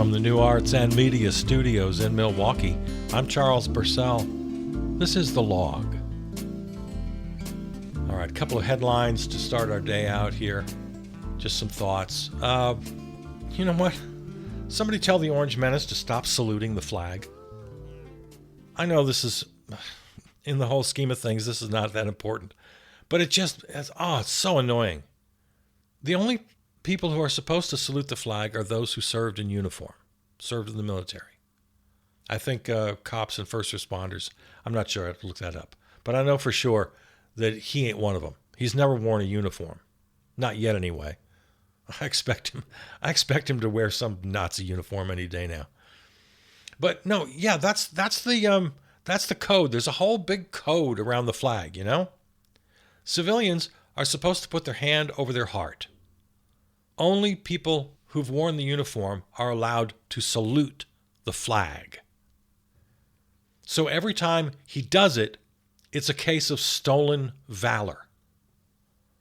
From the New Arts and Media Studios in Milwaukee, I'm Charles Purcell. This is The Log. All right, a couple of headlines to start our day out here. Just some thoughts. You know what? Somebody tell the Orange Menace to stop saluting the flag. I know this is, in the whole scheme of things, this is not that important. But it's so annoying. The only people who are supposed to salute the flag are those who served in uniform, served in the military. I think cops and first responders, I'm not sure, I have to look that up. But I know for sure that he ain't one of them. He's never worn a uniform. Not yet, anyway. I expect him to wear some Nazi uniform any day now. But no, yeah, that's the code. There's a whole big code around the flag, you know? Civilians are supposed to put their hand over their heart. Only people who've worn the uniform are allowed to salute the flag. So every time he does it, it's a case of stolen valor.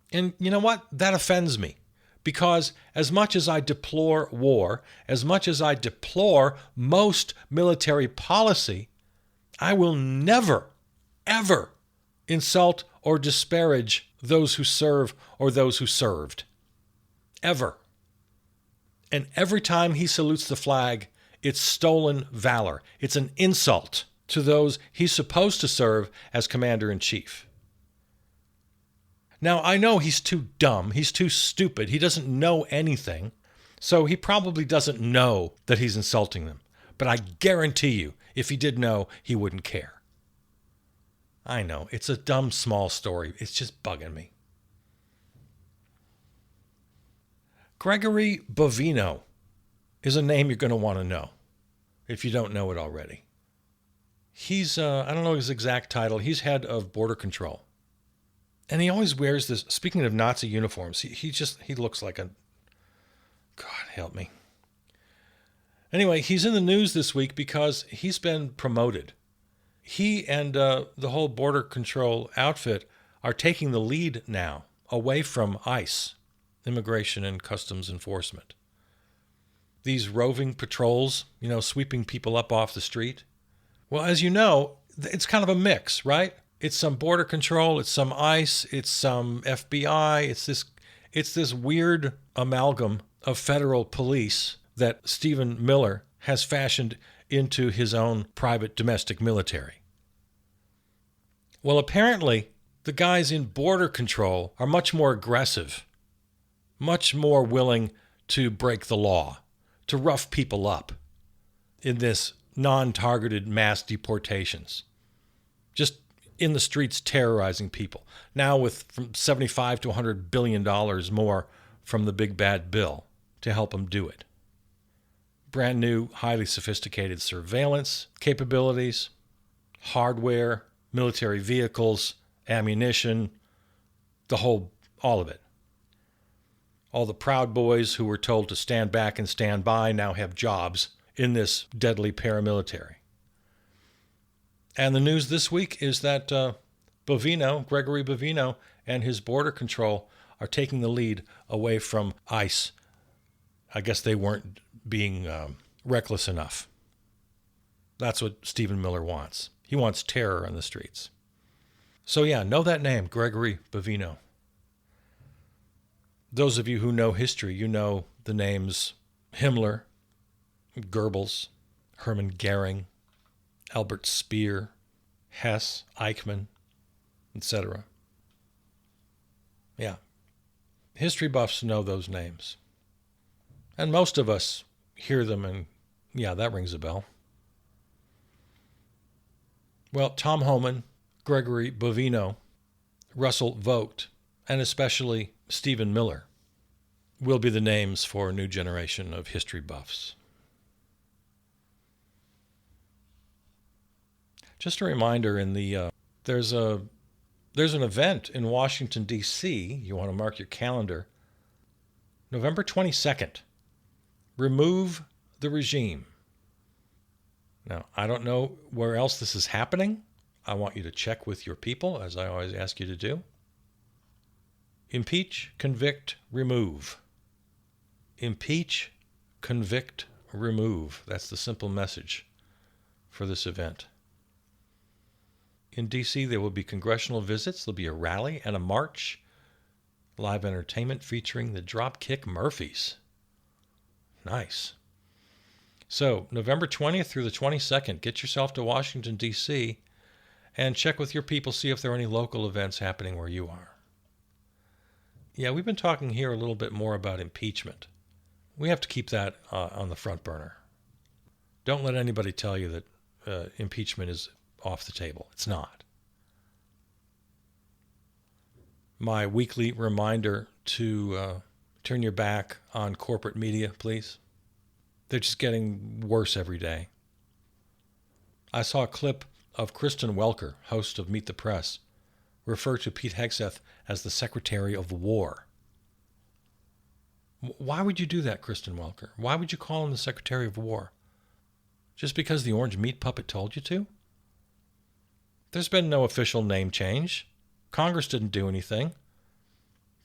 And you know what? That offends me. Because as much as I deplore war, as much as I deplore most military policy, I will never, ever insult or disparage those who serve or those who served. Ever. And every time he salutes the flag, it's stolen valor. It's an insult to those he's supposed to serve as commander-in-chief. Now, I know he's too dumb. He's too stupid. He doesn't know anything. So he probably doesn't know that he's insulting them. But I guarantee you, if he did know, he wouldn't care. I know. It's a dumb, small story. It's just bugging me. Gregory Bovino is a name you're going to want to know, if you don't know it already. He's, I don't know his exact title, he's head of border control. And he always wears this, speaking of Nazi uniforms, he looks like a, God help me. Anyway, he's in the news this week because he's been promoted. He and the whole border control outfit are taking the lead now away from ICE, Immigration and Customs Enforcement. These roving patrols, sweeping people up off the street. Well, as you know, it's kind of a mix, right? It's some border control, it's some ICE, it's some FBI, it's this weird amalgam of federal police that Stephen Miller has fashioned into his own private domestic military. Well, apparently, the guys in border control are much more aggressive, much more willing to break the law, to rough people up in this non-targeted mass deportations. Just in the streets terrorizing people. Now with from $75 to $100 billion more from the big bad bill to help them do it. Brand new, highly sophisticated surveillance capabilities, hardware, military vehicles, ammunition, all of it. All the Proud Boys who were told to stand back and stand by now have jobs in this deadly paramilitary. And the news this week is that Gregory Bovino, and his border control are taking the lead away from ICE. I guess they weren't being reckless enough. That's what Stephen Miller wants. He wants terror on the streets. So yeah, know that name, Gregory Bovino. Those of you who know history, you know the names Himmler, Goebbels, Hermann Goering, Albert Speer, Hess, Eichmann, etc. Yeah. History buffs know those names. And most of us hear them and, yeah, that rings a bell. Well, Tom Homan, Gregory Bovino, Russell Vogt, and especially Stephen Miller will be the names for a new generation of history buffs. Just a reminder, there's an event in Washington, D.C. You want to mark your calendar. November 22nd. Remove the regime. Now, I don't know where else this is happening. I want you to check with your people, as I always ask you to do. Impeach, convict, remove. Impeach, convict, remove. That's the simple message for this event. In D.C., there will be congressional visits. There'll be a rally and a march. Live entertainment featuring the Dropkick Murphys. Nice. So, November 20th through the 22nd, get yourself to Washington, D.C., and check with your people, see if there are any local events happening where you are. Yeah, we've been talking here a little bit more about impeachment. We have to keep that on the front burner. Don't let anybody tell you that impeachment is off the table. It's not. My weekly reminder to turn your back on corporate media, please. They're just getting worse every day. I saw a clip of Kristen Welker, host of Meet the Press, refer to Pete Hegseth as the Secretary of War. Why would you do that, Kristen Welker? Why would you call him the Secretary of War? Just because the orange meat puppet told you to? There's been no official name change. Congress didn't do anything.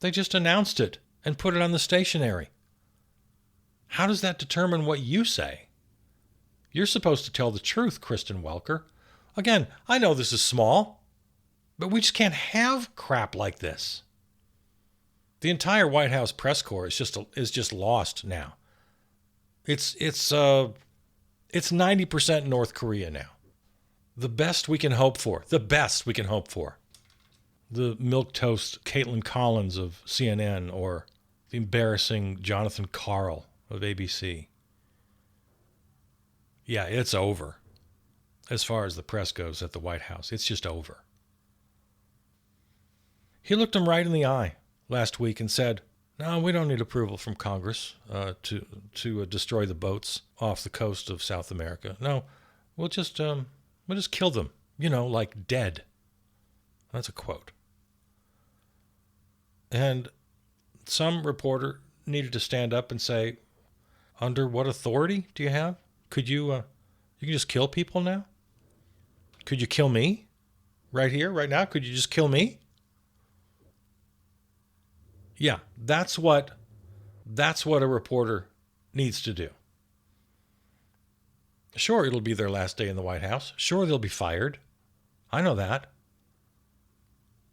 They just announced it and put it on the stationery. How does that determine what you say? You're supposed to tell the truth, Kristen Welker. Again, I know this is small, but we just can't have crap like this. The entire White House press corps is just lost now. It's 90% North Korea now. The best we can hope for. The milquetoast Caitlin Collins of CNN or the embarrassing Jonathan Karl of ABC. Yeah, it's over. As far as the press goes at the White House, it's just over. He looked him right in the eye last week and said, "No, we don't need approval from Congress to destroy the boats off the coast of South America. No, we'll just kill them, like dead." That's a quote. And some reporter needed to stand up and say, "Under what authority do you have? Could you can just kill people now? Could you kill me right here, right now? Could you just kill me?" Yeah, that's what a reporter needs to do. Sure, it'll be their last day in the White House. Sure, they'll be fired. I know that.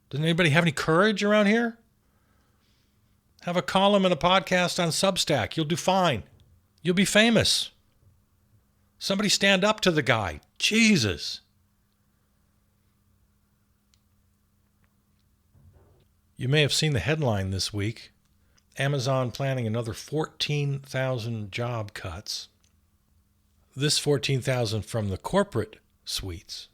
Doesn't anybody have any courage around here? Have a column and a podcast on Substack. You'll do fine. You'll be famous. Somebody stand up to the guy. Jesus. You may have seen the headline this week. Amazon planning another 14,000 job cuts. This 14,000 from the corporate suites.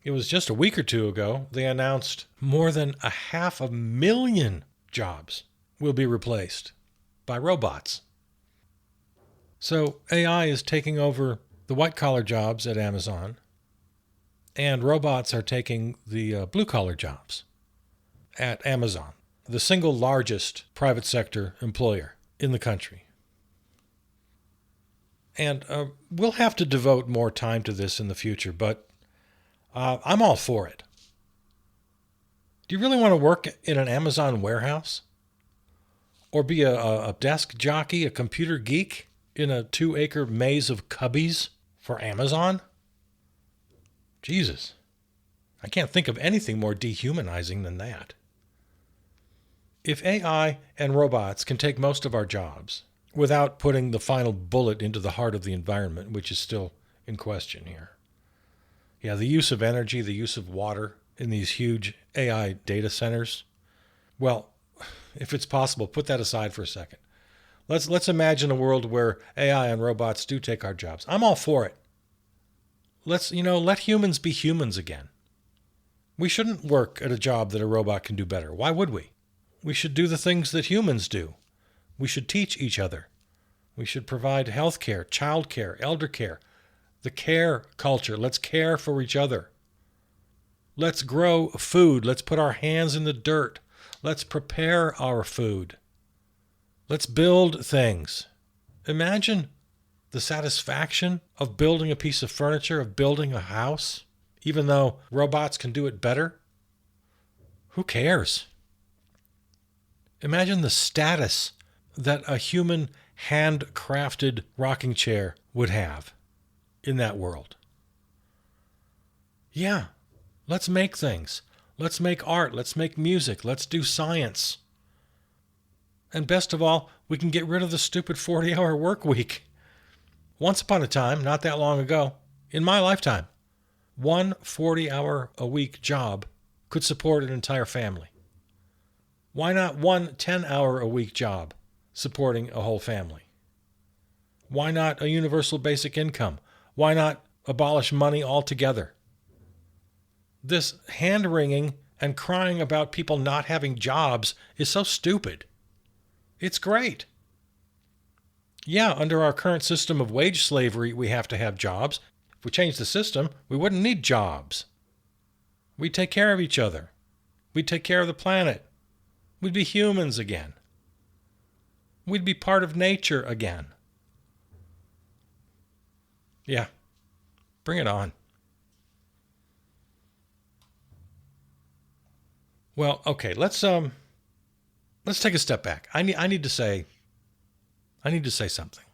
It was just a week or two ago, they announced more than 500,000 jobs will be replaced by robots. So AI is taking over the white-collar jobs at Amazon, and robots are taking the blue-collar jobs at Amazon, the single largest private sector employer in the country. And we'll have to devote more time to this in the future, but I'm all for it. Do you really want to work in an Amazon warehouse? Or be a desk jockey, a computer geek in a 2-acre maze of cubbies for Amazon? Jesus. I can't think of anything more dehumanizing than that. If AI and robots can take most of our jobs without putting the final bullet into the heart of the environment, which is still in question here. Yeah, the use of energy, the use of water in these huge AI data centers. Well, if it's possible, put that aside for a second. Let's imagine a world where AI and robots do take our jobs. I'm all for it. Let humans be humans again. We shouldn't work at a job that a robot can do better. Why would we? We should do the things that humans do. We should teach each other. We should provide health care, child care, elder care, the care culture. Let's care for each other. Let's grow food. Let's put our hands in the dirt. Let's prepare our food. Let's build things. Imagine the satisfaction of building a piece of furniture, of building a house, even though robots can do it better. Who cares? Imagine the status that a human handcrafted rocking chair would have in that world. Yeah, let's make things. Let's make art. Let's make music. Let's do science. And best of all, we can get rid of the stupid 40-hour work week. Once upon a time, not that long ago, in my lifetime, one 40-hour-a-week job could support an entire family. Why not one 10-hour-a-week job supporting a whole family? Why not a universal basic income? Why not abolish money altogether? This hand-wringing and crying about people not having jobs is so stupid. It's great. Yeah, under our current system of wage slavery, we have to have jobs. If we change the system, we wouldn't need jobs. We'd take care of each other. We'd take care of the planet. We'd be humans again. We'd be part of nature again. Yeah, bring it on. Well, okay, let's take a step back. I need to say something.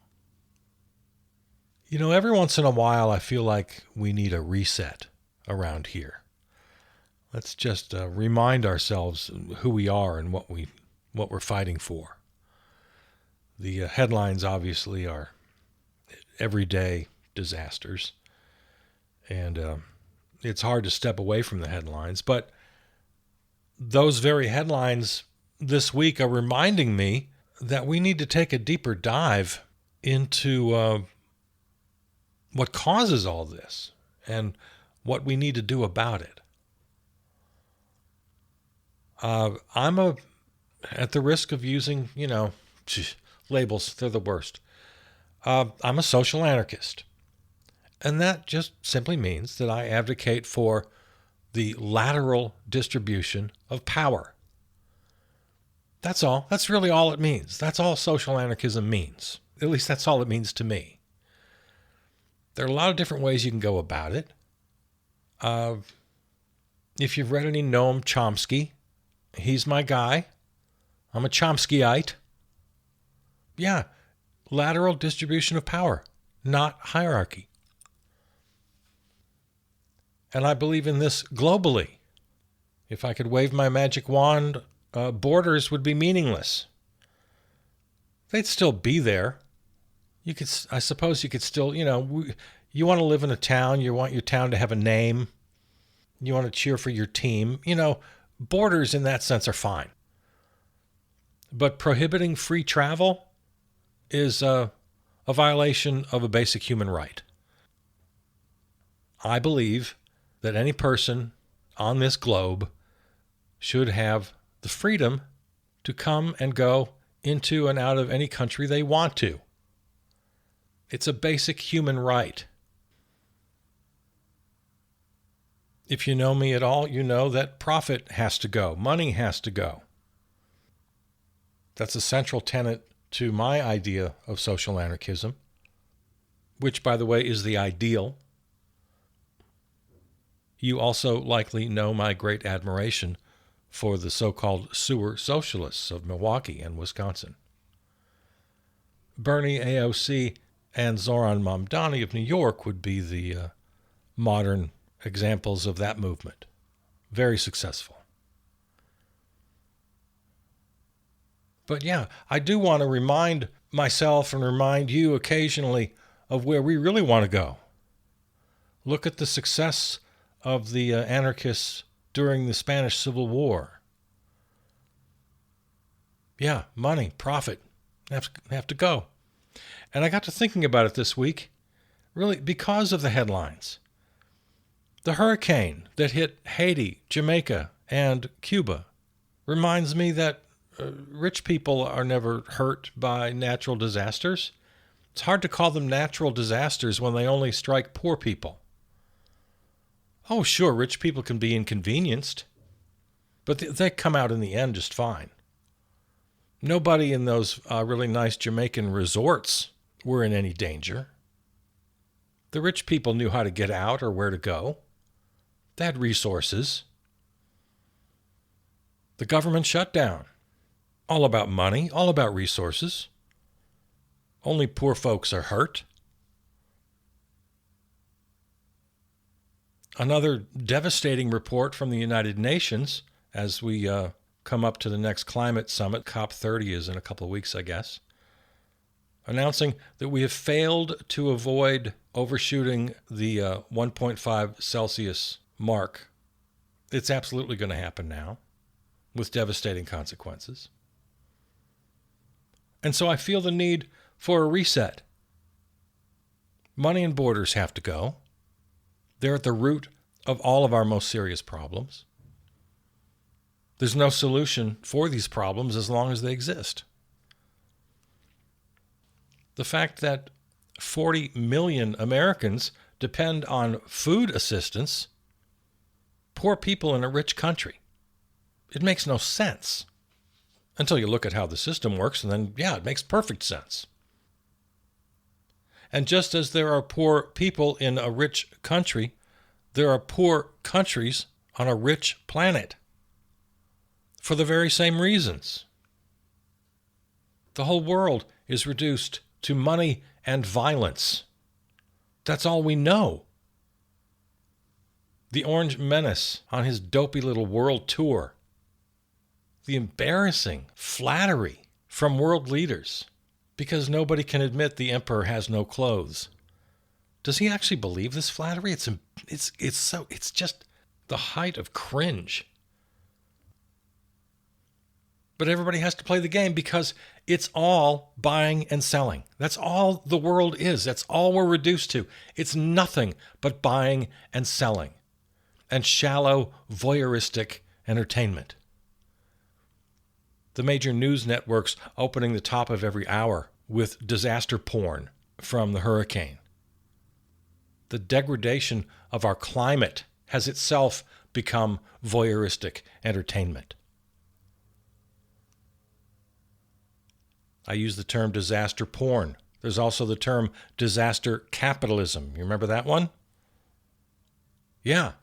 You know, every once in a while, I feel like we need a reset around here. Let's just remind ourselves who we are and what we're fighting for. The headlines obviously are everyday disasters, and it's hard to step away from the headlines. But those very headlines this week are reminding me that we need to take a deeper dive into what causes all this and what we need to do about it. I'm at the risk of using, labels, they're the worst. I'm a social anarchist. And that just simply means that I advocate for the lateral distribution of power. That's all. That's really all it means. That's all social anarchism means. At least that's all it means to me. There are a lot of different ways you can go about it. If you've read any Noam Chomsky, he's my guy. I'm a Chomskyite. Yeah, lateral distribution of power, not hierarchy. And I believe in this globally. If I could wave my magic wand, borders would be meaningless. They'd still be there. I suppose you could still, you want to live in a town, you want your town to have a name, you want to cheer for your team. Borders in that sense are fine. But prohibiting free travel is a violation of a basic human right. I believe that any person on this globe should have the freedom to come and go into and out of any country they want to. It's a basic human right. If you know me at all, you know that profit has to go. Money has to go. That's a central tenet to my idea of social anarchism, which, by the way, is the ideal. You also likely know my great admiration for the so-called sewer socialists of Milwaukee and Wisconsin. Bernie AOC and Zoran Mamdani of New York would be the modern examples of that movement. Very successful. But yeah, I do want to remind myself and remind you occasionally of where we really want to go. Look at the success of the anarchists during the Spanish Civil War. Yeah, money, profit, have to go. And I got to thinking about it this week, really because of the headlines. The hurricane that hit Haiti, Jamaica, and Cuba reminds me that rich people are never hurt by natural disasters. It's hard to call them natural disasters when they only strike poor people. Oh, sure, rich people can be inconvenienced, but they come out in the end just fine. Nobody in those really nice Jamaican resorts were in any danger. The rich people knew how to get out or where to go. They had resources. The government shut down. All about money, all about resources. Only poor folks are hurt. Another devastating report from the United Nations as we come up to the next climate summit. COP30 is in a couple of weeks, I guess, announcing that we have failed to avoid overshooting the 1.5 Celsius mark. It's absolutely going to happen now with devastating consequences. And so I feel the need for a reset. Money and borders have to go. They're at the root of all of our most serious problems. There's no solution for these problems as long as they exist. The fact that 40 million Americans depend on food assistance, poor people in a rich country, it makes no sense until you look at how the system works, and then, yeah, it makes perfect sense. And just as there are poor people in a rich country, there are poor countries on a rich planet for the very same reasons. The whole world is reduced to money and violence. That's all we know. The Orange Menace on his dopey little world tour. The embarrassing flattery from world leaders because nobody can admit the emperor has no clothes. Does he actually believe this flattery? It's just the height of cringe. But everybody has to play the game because it's all buying and selling. That's all the world is. That's all we're reduced to. It's nothing but buying and selling and shallow, voyeuristic entertainment. The major news networks opening the top of every hour with disaster porn from the hurricane. The degradation of our climate has itself become voyeuristic entertainment. I use the term disaster porn. There's also the term disaster capitalism. You remember that one? Yeah.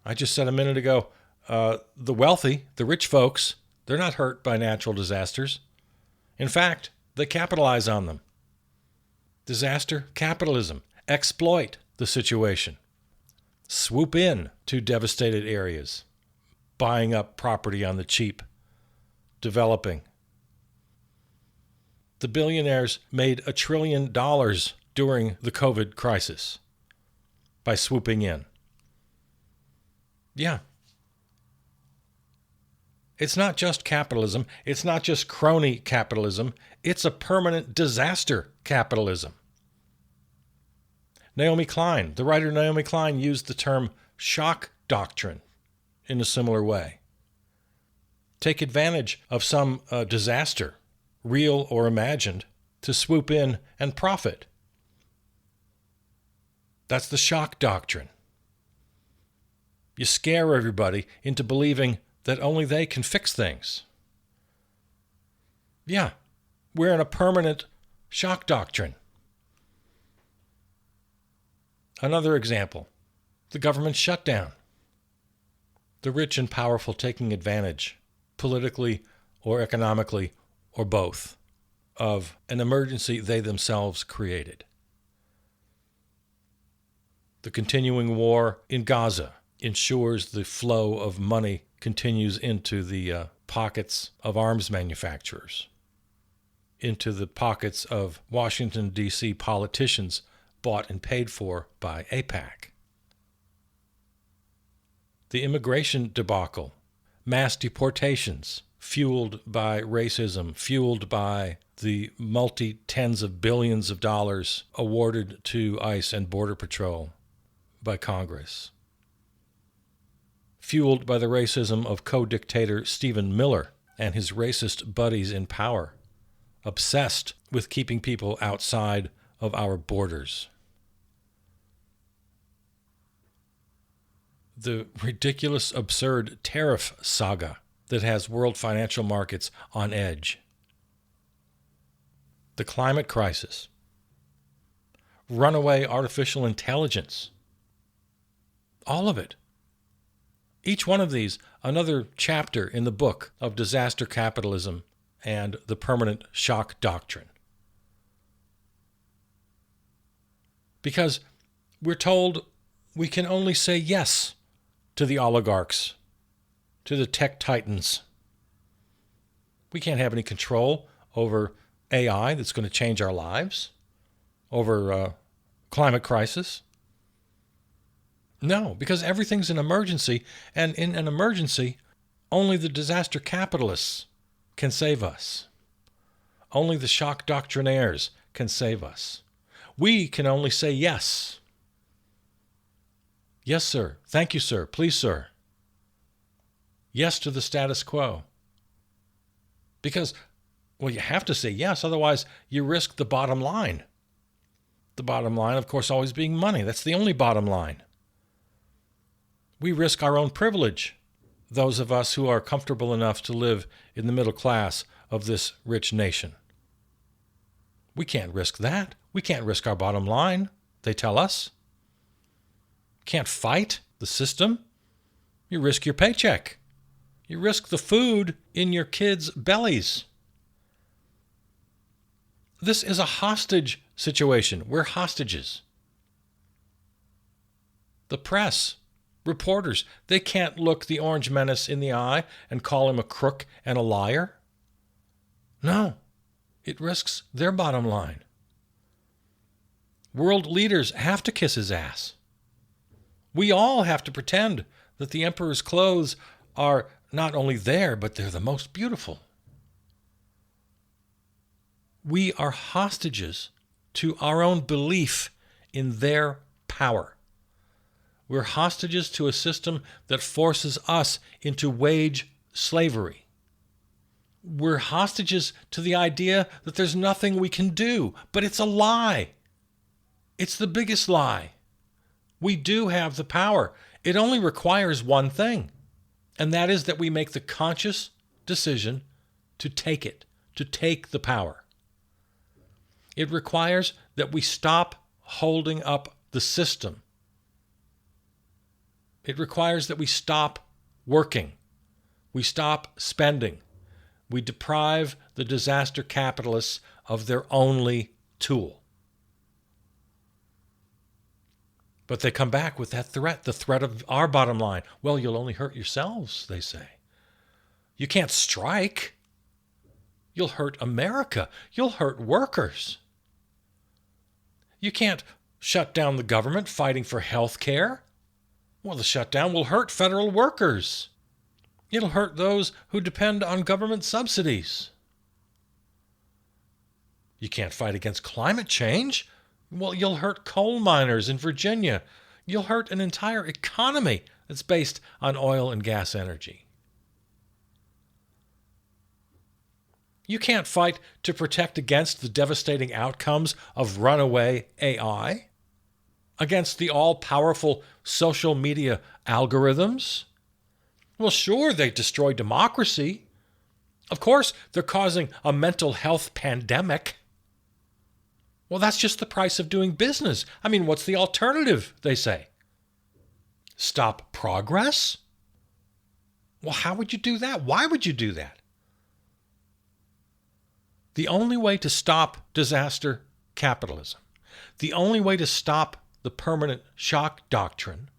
I just said a minute ago, the wealthy, the rich folks, they're not hurt by natural disasters. In fact, they capitalize on them. Disaster capitalism. Exploit the situation. Swoop in to devastated areas. Buying up property on the cheap. Developing. The billionaires made $1 trillion during the COVID crisis by swooping in. Yeah. It's not just capitalism. It's not just crony capitalism. It's a permanent disaster capitalism. Naomi Klein, the writer Naomi Klein, used the term shock doctrine in a similar way. Take advantage of some disaster, real or imagined, to swoop in and profit. That's the shock doctrine. You scare everybody into believing that only they can fix things. Yeah, we're in a permanent shock doctrine. Another example, the government shutdown. The rich and powerful taking advantage, politically or economically or both, of an emergency they themselves created. The continuing war in Gaza ensures the flow of money continues into the pockets of arms manufacturers, into the pockets of Washington, D.C. politicians bought and paid for by AIPAC. The immigration debacle, mass deportations, fueled by racism, fueled by the multi-tens of billions of dollars awarded to ICE and Border Patrol by Congress. Fueled by the racism of co-dictator Stephen Miller and his racist buddies in power, obsessed with keeping people outside of our borders. The ridiculous, absurd tariff saga that has world financial markets on edge. The climate crisis. Runaway artificial intelligence. All of it Each one of these, another chapter in the book of disaster capitalism and the permanent shock doctrine. Because we're told we can only say yes to the oligarchs, to the tech titans. We can't have any control over AI that's going to change our lives, over climate crisis. No, because everything's an emergency, and in an emergency, only the disaster capitalists can save us. Only the shock doctrinaires can save us. We can only say yes. Yes, sir. Thank you, sir. Please, sir. Yes to the status quo. Because, well, you have to say yes, otherwise you risk the bottom line. The bottom line, of course, always being money. That's the only bottom line. We risk our own privilege, those of us who are comfortable enough to live in the middle class of this rich nation. We can't risk that. We can't risk our bottom line, they tell us. Can't fight the system. You risk your paycheck. You risk the food in your kids' bellies. This is a hostage situation. We're hostages. The press, reporters, they can't look the Orange Menace in the eye and call him a crook and a liar. No, it risks their bottom line. World leaders have to kiss his ass. We all have to pretend that the emperor's clothes are not only there, but they're the most beautiful. We are hostages to our own belief in their power. We're hostages to a system that forces us into wage slavery. We're hostages to the idea that there's nothing we can do, but it's a lie. It's the biggest lie. We do have the power. It only requires one thing, and that is that we make the conscious decision to take it, to take the power. It requires that we stop holding up the system. It requires that we stop working. We stop spending. We deprive the disaster capitalists of their only tool. But they come back with that threat, the threat of our bottom line. Well, you'll only hurt yourselves, they say. You can't strike. You'll hurt America. You'll hurt workers. You can't shut down the government fighting for health care. Well, the shutdown will hurt federal workers. It'll hurt those who depend on government subsidies. You can't fight against climate change. Well, you'll hurt coal miners in Virginia. You'll hurt an entire economy that's based on oil and gas energy. You can't fight to protect against the devastating outcomes of runaway AI, against the all-powerful social media algorithms. Well, sure, they destroy democracy. Of course, they're causing a mental health pandemic. Well, that's just the price of doing business. I mean, what's the alternative, they say? Stop progress? Well, how would you do that? Why would you do that? The only way to stop disaster capitalism, the only way to stop the permanent shock doctrine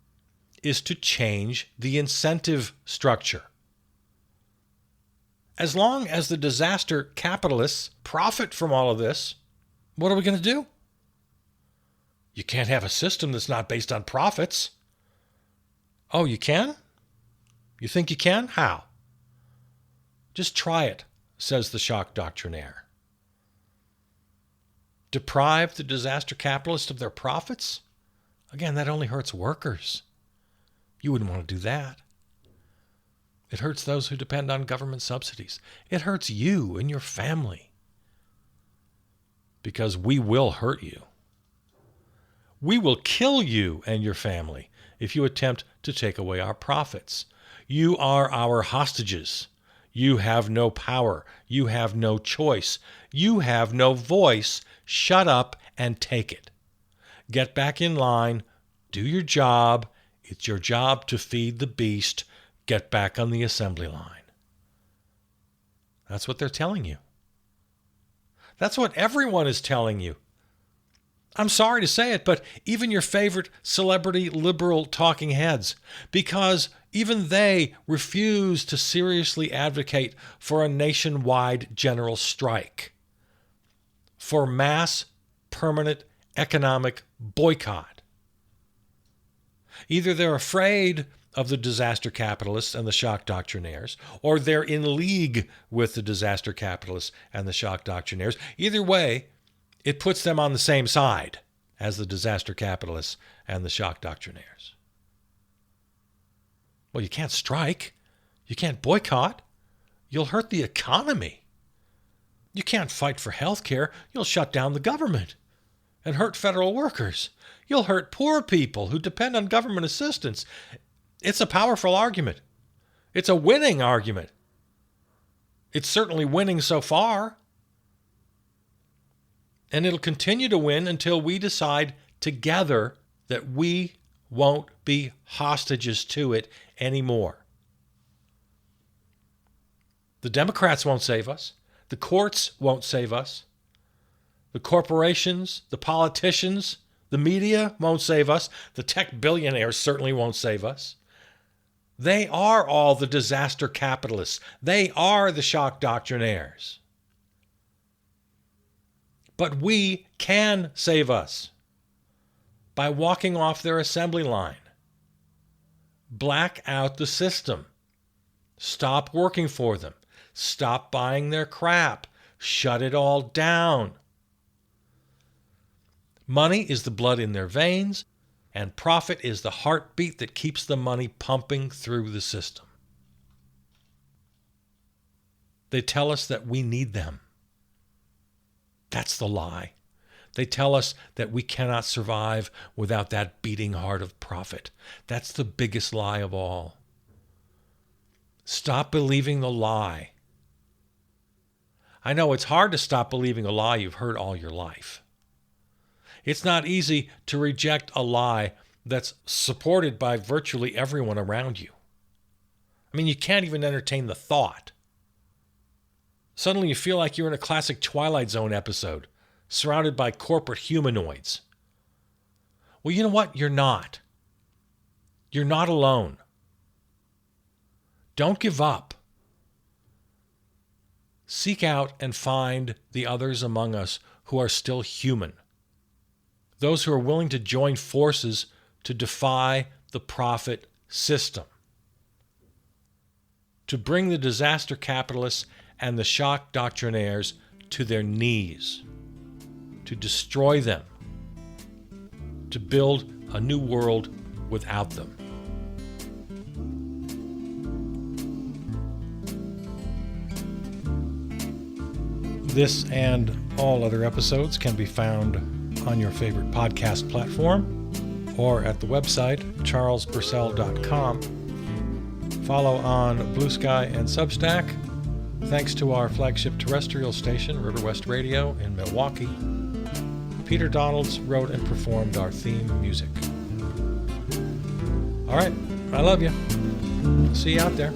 is to change the incentive structure. As long as the disaster capitalists profit from all of this, what are we going to do? You can't have a system that's not based on profits. Oh, you can? You think you can? How? Just try it, says the shock doctrinaire. Deprive the disaster capitalists of their profits? Again, that only hurts workers. You wouldn't want to do that. It hurts those who depend on government subsidies. It hurts you and your family. Because we will hurt you. We will kill you and your family if you attempt to take away our profits. You are our hostages. You have no power. You have no choice. You have no voice. Shut up and take it. Get back in line. Do your job. It's your job to feed the beast. Get back on the assembly line. That's what they're telling you. That's what everyone is telling you. I'm sorry to say it, but even your favorite celebrity liberal talking heads, because even they refuse to seriously advocate for a nationwide general strike, for mass, permanent economic boycott. Either they're afraid of the disaster capitalists and the shock doctrinaires, or they're in league with the disaster capitalists and the shock doctrinaires. Either way, it puts them on the same side as the disaster capitalists and the shock doctrinaires. Well, you can't strike. You can't boycott. You'll hurt the economy. You can't fight for health care. You'll shut down the government and hurt federal workers. You'll hurt poor people who depend on government assistance. It's a powerful argument. It's a winning argument. It's certainly winning so far. And it'll continue to win until we decide together that we won't be hostages to it anymore. The Democrats won't save us. The courts won't save us. The corporations, the politicians, the media won't save us. The tech billionaires certainly won't save us. They are all the disaster capitalists. They are the shock doctrinaires. But we can save us by walking off their assembly line. Black out the system. Stop working for them. Stop buying their crap. Shut it all down. Money is the blood in their veins, and profit is the heartbeat that keeps the money pumping through the system. They tell us that we need them. That's the lie. They tell us that we cannot survive without that beating heart of profit. That's the biggest lie of all. Stop believing the lie. I know it's hard to stop believing a lie you've heard all your life. It's not easy to reject a lie that's supported by virtually everyone around you. I mean, you can't even entertain the thought. Suddenly you feel like you're in a classic Twilight Zone episode, surrounded by corporate humanoids. Well, you know what? You're not. You're not alone. Don't give up. Seek out and find the others among us who are still human. Those who are willing to join forces to defy the profit system. To bring the disaster capitalists and the shock doctrinaires to their knees. To destroy them. To build a new world without them. This and all other episodes can be found on your favorite podcast platform or at the website charlespurcell.com. Follow on Blue Sky and Substack. Thanks to our flagship terrestrial station, River West Radio in Milwaukee. Peter Donalds wrote and performed our theme music. All right, I love you. See you out there.